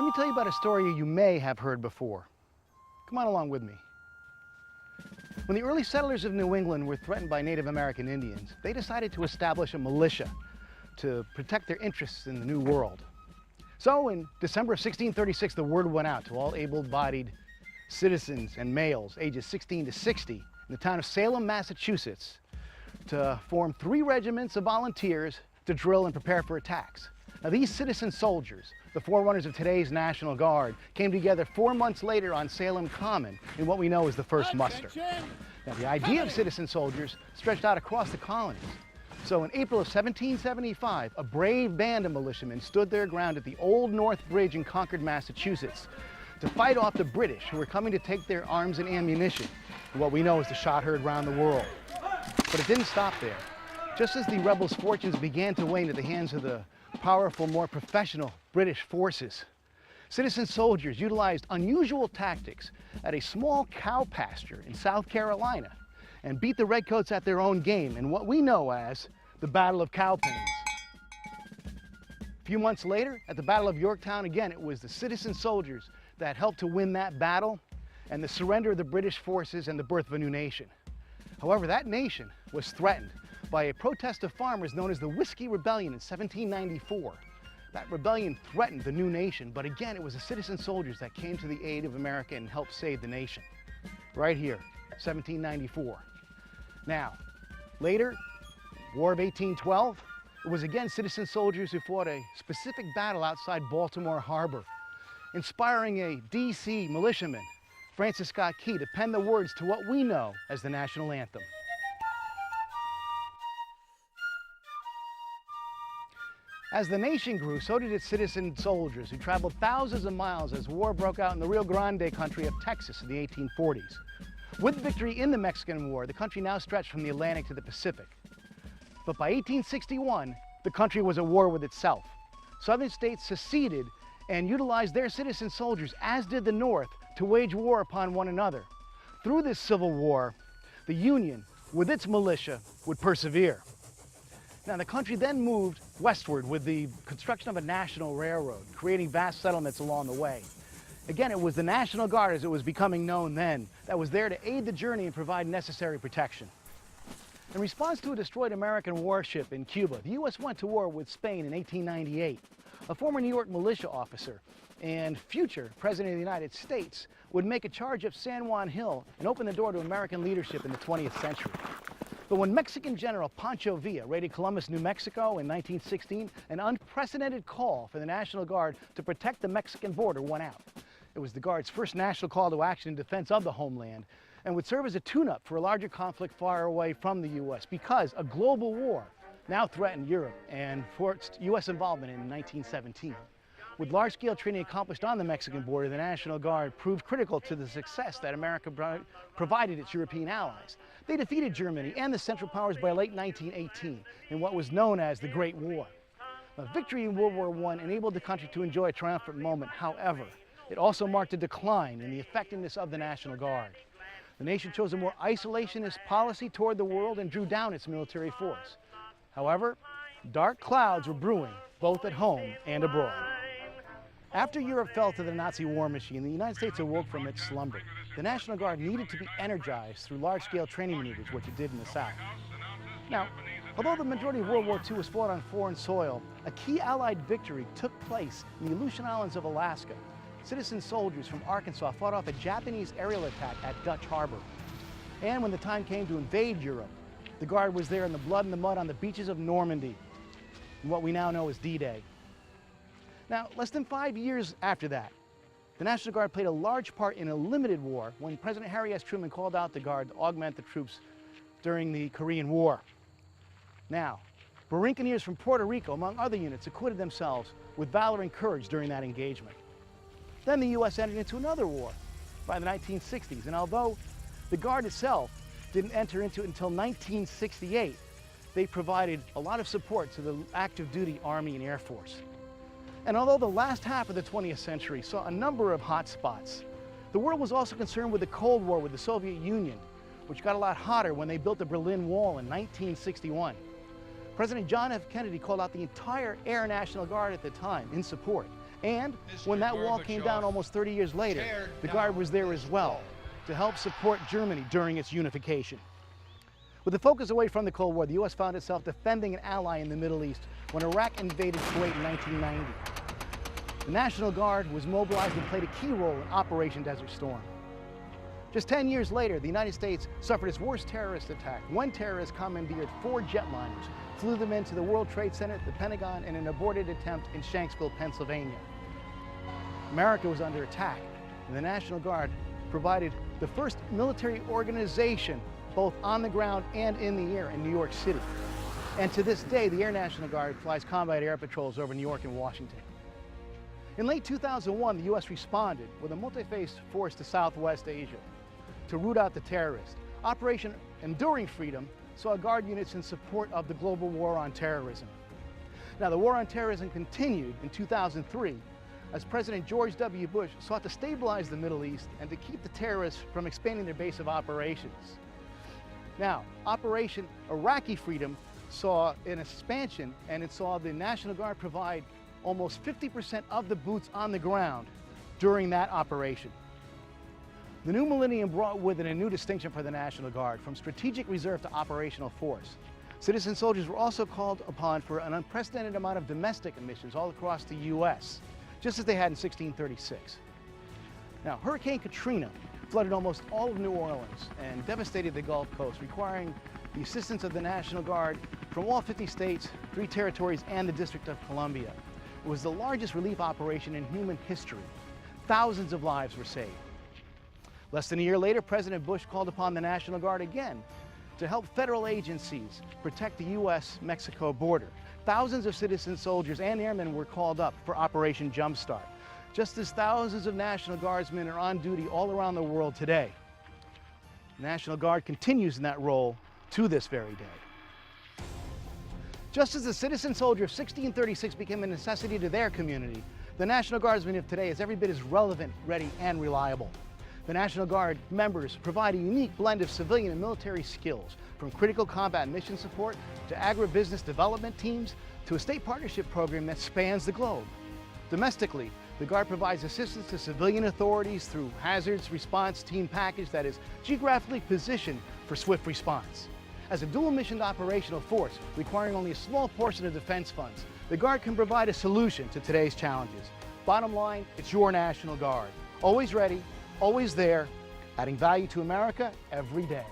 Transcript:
me tell you about a story you may have heard before. Come on along with me. When the early settlers of New England were threatened by Native American Indians, they decided to establish a militia to protect their interests in the New World. So in December of 1636, the word went out to all able-bodied citizens and males ages 16 to 60 in the town of Salem, Massachusetts, to form 3 regiments of volunteers to drill and prepare for attacks. Now these citizen soldiers, the forerunners of today's National Guard, came together 4 months later on Salem Common in what we know as the first muster. Now the idea of citizen soldiers stretched out across the colonies. So in April of 1775, a brave band of militiamen stood their ground at the Old North Bridge in Concord, Massachusetts, to fight off the British who were coming to take their arms and ammunition, in what we know as the shot heard round the world. But it didn't stop there. Just as the rebels' fortunes began to wane at the hands of the powerful, more professional British forces, citizen soldiers utilized unusual tactics at a small cow pasture in South Carolina and beat the Redcoats at their own game in what we know as the Battle of Cowpens. A few months later, at the Battle of Yorktown, again, it was the citizen soldiers that helped to win that battle and the surrender of the British forces and the birth of a new nation. However, that nation was threatened by a protest of farmers known as the Whiskey Rebellion in 1794. That rebellion threatened the new nation, but again, it was the citizen soldiers that came to the aid of America and helped save the nation. Right here, 1794. Now, later, War of 1812, it was again citizen soldiers who fought a specific battle outside Baltimore Harbor, inspiring a D.C. militiaman, Francis Scott Key, to pen the words to what we know as the national anthem. As the nation grew, so did its citizen soldiers who traveled thousands of miles as war broke out in the Rio Grande country of Texas in the 1840s. With victory in the Mexican War, the country now stretched from the Atlantic to the Pacific. But by 1861, the country was at war with itself. Southern states seceded and utilized their citizen soldiers, as did the North, to wage war upon one another. Through this civil war, the Union, with its militia, would persevere. Now, the country then moved westward with the construction of a national railroad, creating vast settlements along the way. Again, it was the National Guard, as it was becoming known then, that was there to aid the journey and provide necessary protection. In response to a destroyed American warship in Cuba, the U.S. went to war with Spain in 1898. A former New York militia officer and future President of the United States would make a charge at San Juan Hill and open the door to American leadership in the 20th century. But when Mexican General Pancho Villa raided Columbus, New Mexico in 1916, an unprecedented call for the National Guard to protect the Mexican border went out. It was the Guard's first national call to action in defense of the homeland and would serve as a tune-up for a larger conflict far away from the U.S. because a global war now threatened Europe and forced U.S. involvement in 1917. With large-scale training accomplished on the Mexican border, the National Guard proved critical to the success that America provided its European allies. They defeated Germany and the Central Powers by late 1918 in what was known as the Great War. A victory in World War I enabled the country to enjoy a triumphant moment. However, it also marked a decline in the effectiveness of the National Guard. The nation chose a more isolationist policy toward the world and drew down its military force. However, dark clouds were brewing both at home and abroad. After Europe fell to the Nazi war machine, the United States awoke from its slumber. The National Guard needed to be energized through large-scale training maneuvers, which it did in the South. Now, although the majority of World War II was fought on foreign soil, a key Allied victory took place in the Aleutian Islands of Alaska. Citizen soldiers from Arkansas fought off a Japanese aerial attack at Dutch Harbor. And when the time came to invade Europe, the Guard was there in the blood and the mud on the beaches of Normandy, in what we now know as D-Day. Now, less than 5 years after that, the National Guard played a large part in a limited war when President Harry S. Truman called out the Guard to augment the troops during the Korean War. Now, Borinqueneers from Puerto Rico, among other units, acquitted themselves with valor and courage during that engagement. Then the U.S. entered into another war by the 1960s, and although the Guard itself didn't enter into it until 1968, they provided a lot of support to the active duty Army and Air Force. And although the last half of the 20th century saw a number of hot spots, the world was also concerned with the Cold War with the Soviet Union, which got a lot hotter when they built the Berlin Wall in 1961. President John F. Kennedy called out the entire Air National Guard at the time in support, And when that wall came down almost 30 years later, the Guard was there as well to help support Germany during its unification. With the focus away from the Cold War, the U.S. found itself defending an ally in the Middle East when Iraq invaded Kuwait in 1990. The National Guard was mobilized and played a key role in Operation Desert Storm. Just 10 years later, the United States suffered its worst terrorist attack when terrorists commandeered 4 jetliners, flew them into the World Trade Center, the Pentagon, in an aborted attempt in Shanksville, Pennsylvania. America was under attack, and the National Guard provided the first military organization both on the ground and in the air in New York City. And to this day, the Air National Guard flies combat air patrols over New York and Washington. In late 2001, the U.S. responded with a multi-phase force to Southwest Asia to root out the terrorists. Operation Enduring Freedom saw Guard units in support of the global war on terrorism. Now, the war on terrorism continued in 2003 as President George W. Bush sought to stabilize the Middle East and to keep the terrorists from expanding their base of operations. Now, Operation Iraqi Freedom saw an expansion, and it saw the National Guard provide almost 50% of the boots on the ground during that operation. The new millennium brought with it a new distinction for the National Guard, from strategic reserve to operational force. Citizen soldiers were also called upon for an unprecedented amount of domestic missions all across the U.S., just as they had in 1636. Now, Hurricane Katrina flooded almost all of New Orleans and devastated the Gulf Coast, requiring the assistance of the National Guard from all 50 states, 3 territories, and the District of Columbia. It was the largest relief operation in human history. Thousands of lives were saved. Less than a year later, President Bush called upon the National Guard again to help federal agencies protect the U.S.-Mexico border. Thousands of citizen soldiers and airmen were called up for Operation Jumpstart, just as thousands of National Guardsmen are on duty all around the world today. The National Guard continues in that role to this very day. Just as the citizen soldier of 1636 became a necessity to their community, the National Guardsmen of today is every bit as relevant, ready, and reliable. The National Guard members provide a unique blend of civilian and military skills, from critical combat mission support to agribusiness development teams to a state partnership program that spans the globe. Domestically, the Guard provides assistance to civilian authorities through hazards response team package that is geographically positioned for swift response. As a dual-missioned operational force requiring only a small portion of defense funds, the Guard can provide a solution to today's challenges. Bottom line, it's your National Guard. Always ready, always there, adding value to America every day.